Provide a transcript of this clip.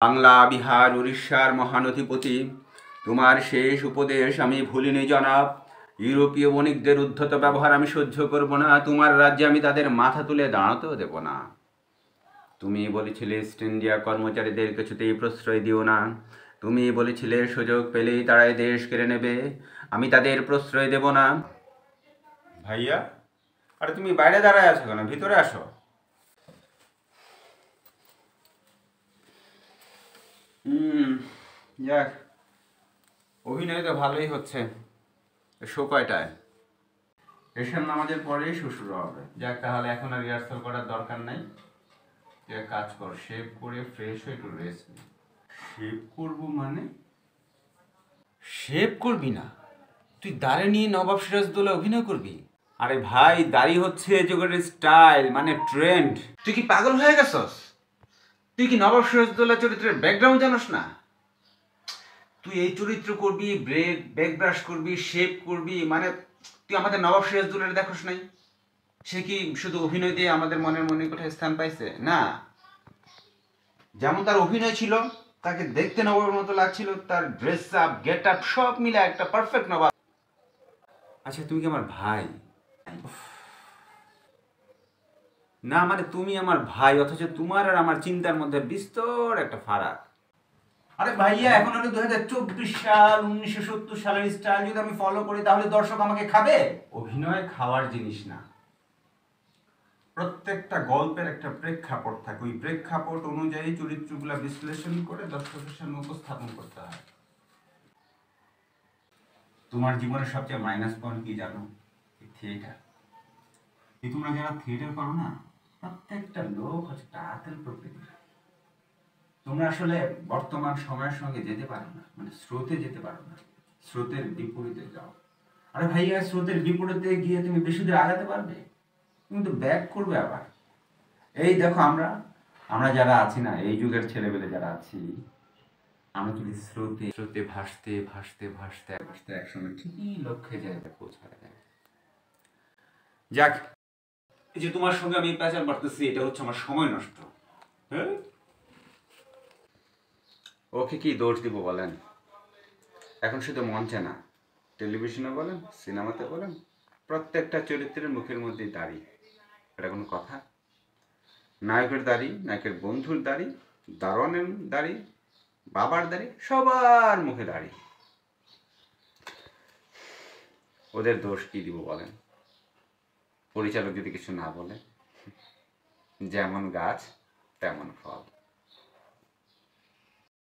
বাংলা, বিহার, উড়িষ্যার মহানধিপতি, তোমার শেষ উপদেশ আমি ভুলিনি জনাব। ইউরোপীয় বণিকদের উদ্ধত ব্যবহার আমি সহ্য করব না। তোমার রাজ্যে আমি তাদের মাথা তুলে দাঁড়াতেও দেব না। তুমি বলেছিলে ইস্ট ইন্ডিয়া কর্মচারীদের কিছুতেই প্রশ্রয় দিও না। তুমি বলেছিলে সুযোগ পেলেই তারাই দেশ কেড়ে নেবে। আমি তাদের প্রশ্রয় দেব না। ভাইয়া, আরে তুমি বাইরে দাঁড়ায় আছো কেন? ভিতরে আসো। যাক, অভিনয় তো ভালোই হচ্ছে। শো কয়টায়? এশার নামাজের পরেই শো শুরু হবে। যাক, তাহলে এখন আর রিহার্সাল করার দরকার নাই। তুই এক কাজ কর, শেভ করে ফ্রেশ হয়ে একটু রেস্ট নে। শেভ করবো মানে? শেভ করবি না? তুই দাড়ি নিয়ে নবাব সিরাজদৌল্লা অভিনয় করবি? আরে ভাই, দাড়ি হচ্ছে এ যুগের স্টাইল, মানে ট্রেন্ড। তুই কি পাগল হয়ে গেছস? তুই কি নবাব সিরাজদৌল্লা চরিত্রের ব্যাকগ্রাউন্ড জানোস না? তুই এই চরিত্র করবি, ব্যাক ব্রাশ করবি, শেভ করবি, মানে তুই আমাদের নবাব সিরাজদৌল্লার দেখোস নাই? সে কি শুধু অভিনয় দিয়ে আমাদের মনে কোথায় স্থান পাইছে? না, যেমন তার অভিনয় ছিল, তাকে দেখতে নবাবের মতো লাগছিল, তার ড্রেস আপ, গেট আপ সব মিলে একটা পারফেক্ট নবাব। আচ্ছা, তুমি কি আমার ভাই? না, মানে তুমি আমার ভাই, অথচ তোমার আর আমার চিন্তার মধ্যে বিস্তর একটা ফারাক। আরে ভাইয়া, এখন হলো 2024 সাল, 1970 সালের স্টাইল যদি আমি ফলো করি তাহলে দর্শক আমাকে খাবে? অভিনয় খাওয়ার জিনিস না। প্রত্যেকটা গল্পের একটা প্রেক্ষাপট থাকে, ওই প্রেক্ষাপট অনুযায়ী চরিত্রগুলো বিশ্লেষণ করে দর্শকের সামনে উপস্থাপন করতে হয়। তোমার জীবনের সবচেয়ে মাইনাস পয়েন্ট কি জানো? থিয়েটার। এই তোমরা যারা থিয়েটার করো না, প্রত্যেকটা লোক হচ্ছে টাকাতের প্রকৃতির। তোমরা আসলে বর্তমান সময়ের সঙ্গে যেতে পারো না, মানে স্রোতে যেতে পারো না, স্রোতের বিপরীতে যাও। আরে ভাইয়া, স্রোতের বিপরীতে গিয়ে তুমি বেশি দূর আগাতে পারবে? তুমি তো ব্যাক করবে আবার। এই দেখো, আমরা আমরা যারা আছি না, এই যুগের ছেলেবেলে যারা আছি, আমরা যদি স্রোতে স্রোতে ভাসতে ভাসতে ভাসতে ভাসতে একসময় ঠিকই লক্ষ্যে জায়গায় পৌঁছায় যায়। যাক, এই যে তোমার সঙ্গে আমি প্যাচাল পারতেছি, এটা হচ্ছে আমার সময় নষ্ট। হ্যাঁ, ওকে কি দোষ দিব বলেন? এখন শুধু মঞ্চে না, টেলিভিশনে বলেন, সিনেমাতে বলেন, প্রত্যেকটা চরিত্রের মুখের মধ্যে দাড়ি। এটা কোনো কথা? নায়কের দাড়ি, নায়কের বন্ধুর দাড়ি, দারোয়ানের দাড়ি, বাবার দাড়ি, সবার মুখে দাড়ি। ওদের দোষ কি দিব বলেন? পরিচালক যদি কিছু না বলে, যেমন গাছ তেমন ফল।